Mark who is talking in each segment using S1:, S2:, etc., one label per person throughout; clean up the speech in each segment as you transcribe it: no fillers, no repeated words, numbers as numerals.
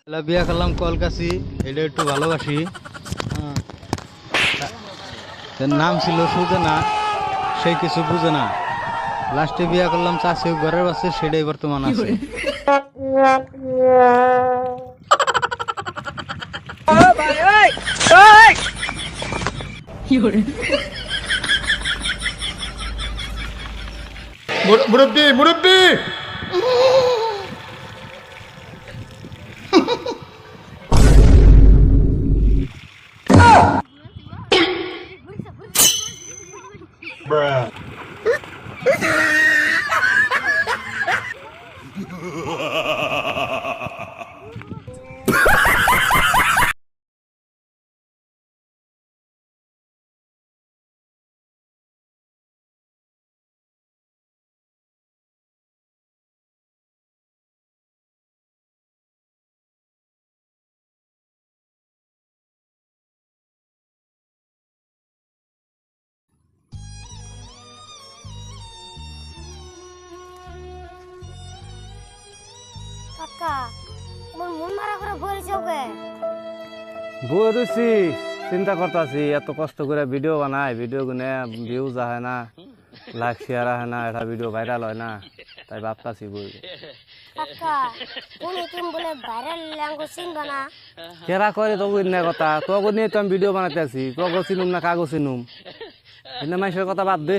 S1: বিয়া করলাম কলকাছি, এটা একটু ভালোবাসি। এর নাম ছিল সুজনা, সেই কিছু বুঝে না। লাস্টে বিয়া করলাম চাষি ঘরের বাচ্চা, সেটাই বর্তমান আছে।
S2: মুরব্বি মুরব্বি
S3: কাকা তোমার মন মারা করে বলেছে ওকে
S4: বই রয়েছি, চিন্তা করতেছি এত কষ্ট করে ভিডিও বানাই, ভিডিও গুনে ভিউজ আহে না, লাইক শেয়ার আহে না, এটা ভিডিও ভাইরাল হয় না, তাই ভাবতাছি বই
S3: কাকা কোন টিম বলে ভাইরাল ল্যাঙ্গুয়েজ চিনবা না
S4: কেরা করে তোকে না কথা, তোকে নিয়ে তো আমি ভিডিও বানাতে আছি, তোকে চিনুম না কাগজ চিনুম, এনে মানুষের কথা বাদ দে।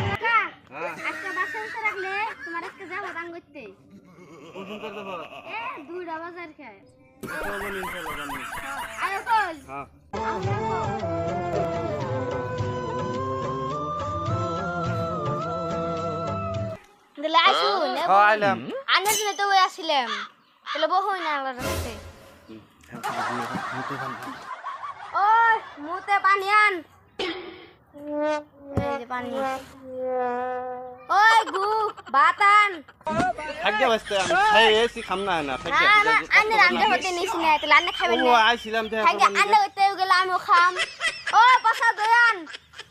S3: কাকা আজকে বাসা বসে রাখলে তোমার আজকে যাবো গান করতে দুইটা বাজার খায় আরে কল দিলে আসুন আনার জন্য তো ওই আসছিলাম তাহলে বহু না আল্লাহর কাছে ওই মুতে পানি আন এই যে পানি ওই গু বাতান
S4: থাকবে বাস্তে আমি খাই এসি খাম না না থাকবে
S3: না আন্নে রান্না হতে নিছি না তাহলে আন্নে খাবেন না
S4: ও আইছিলাম
S3: থাকবে আন্নে হতে গেলে আমিও খাম ও পাশা দয়ান